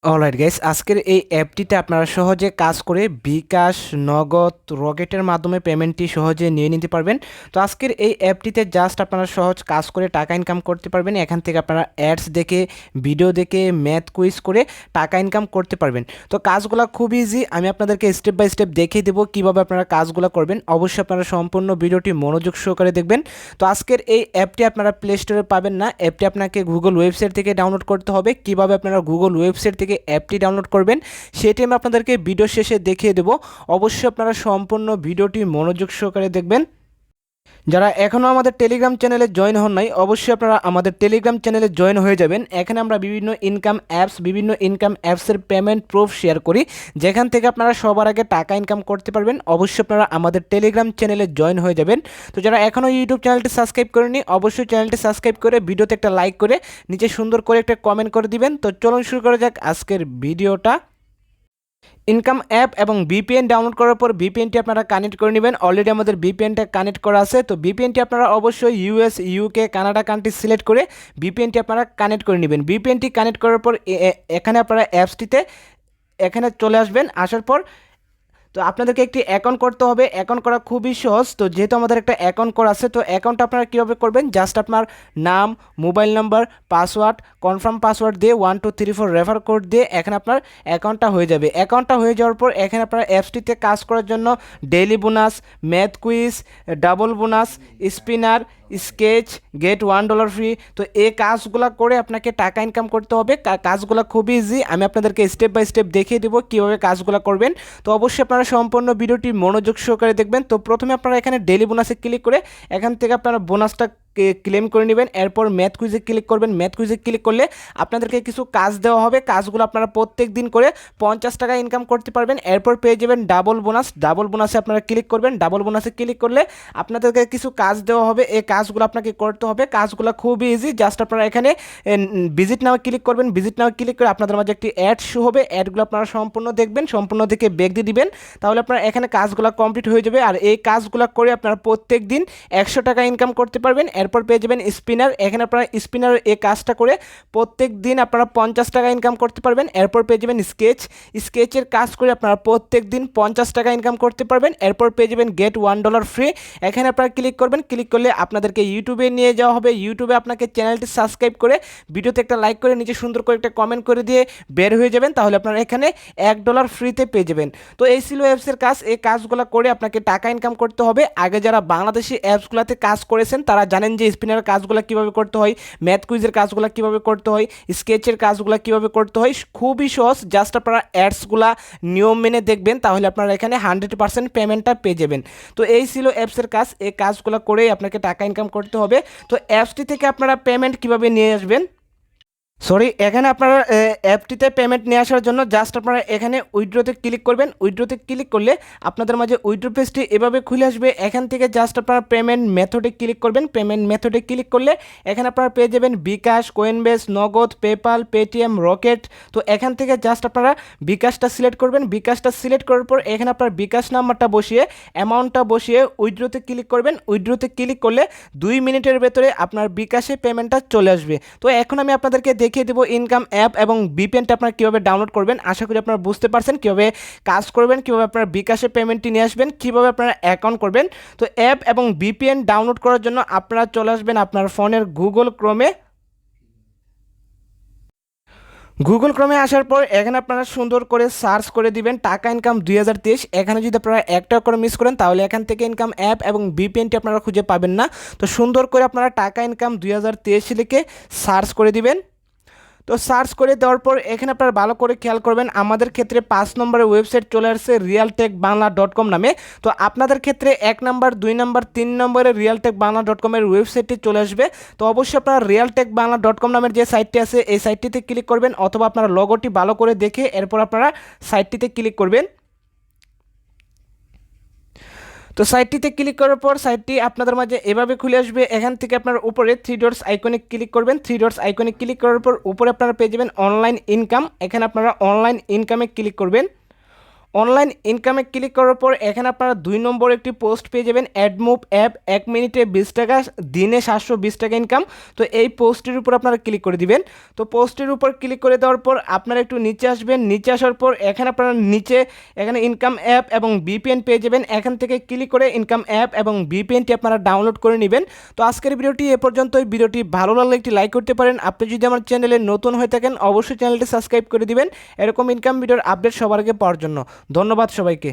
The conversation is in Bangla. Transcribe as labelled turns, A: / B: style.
A: অলরাইট গাইস, আজকের এই অ্যাপটিতে আপনারা সহজে কাজ করে বিকাশ, নগদ, রকেটের মাধ্যমে পেমেন্টটি সহজে নিয়ে নিতে পারবেন। তো আজকের এই অ্যাপটিতে জাস্ট আপনারা সহজ কাজ করে টাকা ইনকাম করতে পারবেন। এখান থেকে আপনারা অ্যাডস দেখে, ভিডিও দেখে, ম্যাথ কুইজ করে টাকা ইনকাম করতে পারবেন। তো কাজগুলো খুব ইজি, আমি আপনাদেরকে স্টেপ বাই স্টেপ দেখিয়ে দেবো কীভাবে আপনারা কাজগুলো করবেন। অবশ্যই আপনারা সম্পূর্ণ ভিডিওটি মনোযোগ সহকারে দেখবেন। তো আজকের এই অ্যাপটি আপনারা প্লে স্টোরে পাবেন না, অ্যাপটি আপনাকে গুগল ওয়েবসাইট থেকে ডাউনলোড করতে হবে। কীভাবে আপনারা গুগল ওয়েবসাইট থেকে অ্যাপটি ডাউনলোড করবেন সেটি আমি আপনাদেরকে ভিডিও শেষে দেখিয়ে দেবো। অবশ্যই আপনারা সম্পূর্ণ ভিডিওটি মনোযোগ সহকারে দেখবেন। যারা এখনও আমাদের টেলিগ্রাম চ্যানেলে জয়েন হন নাই, অবশ্যই আপনারা আমাদের টেলিগ্রাম চ্যানেলে জয়েন হয়ে যাবেন। এখানে আমরা বিভিন্ন ইনকাম অ্যাপসের পেমেন্ট প্রুফ শেয়ার করি, যেখান থেকে আপনারা সবার আগে টাকা ইনকাম করতে পারবেন। অবশ্যই আপনারা আমাদের টেলিগ্রাম চ্যানেলে জয়েন হয়ে যাবেন। তো যারা এখনও ইউটিউব চ্যানেলটি সাবস্ক্রাইব করেনি, অবশ্যই চ্যানেলটি সাবস্ক্রাইব করে ভিডিওতে একটা লাইক করে নিচে সুন্দর করে একটা কমেন্ট করে দিবেন। তো চলুন শুরু করা যাক আজকের ভিডিওটা। ইনকাম অ্যাপ এবং ভিপিএন ডাউনলোড করার পর ভিপিএনটি আপনারা কানেক্ট করে নেবেন। অলরেডি আমাদের ভিপিএনটা কানেক্ট করা আছে। তো ভিপিএনটি আপনারা অবশ্যই US, UK, Canada country select করে ভিপিএনটি আপনারা কানেক্ট করে নেবেন। ভিপিএনটি কানেক্ট করার পর এখানে আপনারা অ্যাপসটিতে এখানে চলে আসবেন। আসার পর তো আপনাদেরকে একটি অ্যাকাউন্ট করতে হবে। অ্যাকাউন্ট করা খুবই সহজ। তো যেহেতু আমাদের একটা অ্যাকাউন্ট করা আছে, তো অ্যাকাউন্টটা আপনারা কীভাবে করবেন, জাস্ট আপনার নাম, mobile number, password, confirm password দিয়ে 1 2 3 4 রেফার কোড দিয়ে এখানে আপনার অ্যাকাউন্টটা হয়ে যাবে। অ্যাকাউন্টটা হয়ে যাওয়ার পর এখানে আপনার অ্যাপসটিতে কাজ করার জন্য daily bonus, math quiz, double bonus, spinner, sketch, get $1 free. তো এই কাজগুলো করে আপনাকে টাকা ইনকাম করতে হবে। কাজগুলো খুবই ইজি, আমি আপনাদেরকে স্টেপ বাই স্টেপ দেখিয়ে দেবো কীভাবে কাজগুলো করবেন। তো অবশ্যই আপনারা সম্পূর্ণ ভিডিওটি মনোযোগ সহকারে দেখবেন। তো প্রথমে আপনারা এখানে ডেইলি বোনাসে ক্লিক করে এখান থেকে আপনারা বোনাসটা ক্লেম করে নেবেন। এরপর ম্যাথ কুইজে ক্লিক করবেন। ম্যাথ কুইজে ক্লিক করলে আপনাদেরকে কিছু কাজ দেওয়া হবে। কাজগুলো আপনারা প্রত্যেক দিন করে 50 টাকা ইনকাম করতে পারবেন। এরপর পেয়ে যাবেন ডাবল বোনাস। ডাবল বোনাসে আপনারা ক্লিক করবেন। ডাবল বোনাসে ক্লিক করলে আপনাদেরকে কিছু কাজ দেওয়া হবে। এই কাজগুলো আপনাকে করতে হবে। কাজগুলো খুবই ইজি, জাস্ট আপনারা এখানে ভিজিট নাও ক্লিক করবেন। ভিজিট নাও ক্লিক করে আপনাদের মাঝে একটি অ্যাড শো হবে। অ্যাডগুলো আপনারা সম্পূর্ণ দেখবেন, সম্পূর্ণ দেখে ব্যাক দিয়ে দিবেন। তাহলে আপনারা এখানে কাজগুলো কমপ্লিট হয়ে যাবে। আর এই কাজগুলো করে আপনারা প্রত্যেক দিন 100 টাকা ইনকাম করতে পারবেন। এরপর পেয়ে যাবেন স্পিনার। এখানে আপনারা স্পিনার এই কাজটা করে প্রত্যেক দিন আপনারা 50 টাকা ইনকাম করতে পারবেন। এরপর পেয়ে যাবেন স্কেচের কাজ করে আপনারা প্রত্যেক দিন 50 টাকা ইনকাম করতে পারবেন। এরপর পেয়ে যাবেন গেট $1 ফ্রি। এখানে আপনারা ক্লিক করবেন। ক্লিক করলে আপনাদেরকে ইউটিউবে নিয়ে যাওয়া হবে। ইউটিউবে আপনাকে চ্যানেলটি সাবস্ক্রাইব করে ভিডিওতে একটা লাইক করে নিচে সুন্দর করে একটা কমেন্ট করে দিয়ে বের হয়ে যাবেন। তাহলে আপনারা এখানে $1 ফ্রিতে পেয়ে যাবেন। তো এই ছিল অ্যাপসের কাজ। এই কাজগুলো করে আপনাকে টাকা ইনকাম করতে হবে। আগে যারা বাংলাদেশি অ্যাপসগুলোতে কাজ করেছেন তারা জানেন যে স্পিনার কাজগুলো কীভাবে করতে হয়, ম্যাথ কুইজের কাজগুলো কীভাবে করতে হয়, স্কেচের কাজগুলো কীভাবে করতে হয়। খুবই সহজ, জাস্ট আপনারা অ্যাডসগুলা নিয়ম মেনে দেখবেন, তাহলে আপনারা এখানে 100% পেমেন্টটা পেয়ে যাবেন। তো এই ছিল অ্যাপসের কাজ। এই কাজগুলো করেই আপনাকে টাকা ইনকাম করতে হবে। তো অ্যাপসটি থেকে আপনারা পেমেন্ট কীভাবে নিয়ে আসবেন, এখানে আপনারা অ্যাপটিতে পেমেন্ট নিয়ে আসার জন্য জাস্ট আপনারা এখানে উইথড্রোতে ক্লিক করবেন। উইথড্রোতে ক্লিক করলে আপনাদের মাঝে উইথড্রো পেজটি এভাবে খুলে আসবে। এখান থেকে জাস্ট আপনারা পেমেন্ট মেথডে ক্লিক করবেন। পেমেন্ট মেথডে ক্লিক করলে এখানে আপনারা পেয়ে যাবেন বিকাশ, কোয়েনবেস, নগদ, পেপাল, পেটিএম, রকেট। তো এখান থেকে জাস্ট আপনারা বিকাশটা সিলেক্ট করবেন। বিকাশটা সিলেক্ট করার পর এখানে আপনার বিকাশ নাম্বারটা বসিয়ে, অ্যামাউন্টটা বসিয়ে উইথড্রোতে ক্লিক করবেন। উইথড্রোতে ক্লিক করলে 2 মিনিটের ভেতরে আপনার বিকাশে পেমেন্টটা চলে আসবে। তো এখন আমি আপনাদেরকে দেখিয়ে দেবো ইনকাম অ্যাপ এবং ভিপিএনটা আপনারা কীভাবে ডাউনলোড করবেন। আশা করি আপনারা বুঝতে পারছেন কীভাবে কাজ করবেন, কীভাবে আপনারা বিকাশে পেমেন্টটি নিয়ে আসবেন, কীভাবে আপনারা অ্যাকাউন্ট করবেন। তো অ্যাপ এবং ভিপিএন ডাউনলোড করার জন্য আপনারা চলে আসবেন আপনার ফোনের গুগল ক্রোমে। গুগল ক্রমে আসার পর এখানে আপনারা সুন্দর করে সার্চ করে দিবেন টাকা ইনকাম 2023। এখানে যদি আপনারা একটা করে মিস করেন তাহলে এখান থেকে ইনকাম অ্যাপ এবং ভিপিএনটি আপনারা খুঁজে পাবেন না। তো সুন্দর করে আপনারা টাকা ইনকাম 2023 লিখে সার্চ করে দিবেন। তো সার্চ করে দেওয়ার পর এখানে আপনারা ভালো করে খেয়াল করবেন, আমাদের ক্ষেত্রে 5 নম্বরের ওয়েবসাইট চলে আসছে realtekbangla.com নামে। তো আপনাদের ক্ষেত্রে 1 নম্বর, 2 নম্বর, 3 নম্বরের realtekbangla.com এর ওয়েবসাইটটি চলে আসবে। তো অবশ্যই আপনারা realtekbangla.com নামের যে সাইটটি আছে এই সাইটটিতে ক্লিক করবেন, অথবা আপনারা লোগোটি ভালো করে দেখে এরপর আপনারা সাইটটিতে ক্লিক করবেন। তো সাইটটিতে ক্লিক করার পর সাইটটি আপনাদের মাঝে এভাবে খুলে আসবে। এখান থেকে আপনার উপরে 3 ডটস আইকনে ক্লিক করবেন। 3 ডটস আইকনে ক্লিক করার পর উপরে আপনারা পেয়ে যাবেন অনলাইন ইনকাম। এখানে আপনারা অনলাইন ইনকামে ক্লিক করবেন। অনলাইন ইনকামে ক্লিক করার পর এখানে আপনারা 2 নম্বর একটি পোস্ট পেয়ে যাবেন, অ্যাড মুভ অ্যাপ 1 মিনিটে 20 টাকা, দিনে 720 টাকা ইনকাম। তো এই পোস্টের উপর আপনারা ক্লিক করে দিবেন। তো পোস্টের উপর ক্লিক করে দেওয়ার পর আপনারা একটু নিচে আসবেন, নিচে আসার পর এখানে আপনারা নিচে এখানে ইনকাম অ্যাপ এবং বিপিএন পেয়ে যাবেন। এখান থেকে ক্লিক করে ইনকাম অ্যাপ এবং বিপিএনটি আপনারা ডাউনলোড করে নেবেন। তো আজকের ভিডিওটি এ পর্যন্তই। ভিডিওটি ভালো লাগলে একটি লাইক করতে পারেন। আপনি যদি আমার চ্যানেলে নতুন হয়ে থাকেন অবশ্যই চ্যানেলটি সাবস্ক্রাইব করে দিবেন এরকম ইনকাম ভিডিওর আপডেট সবার আগে পাওয়ার জন্য। ধন্যবাদ সবাইকে।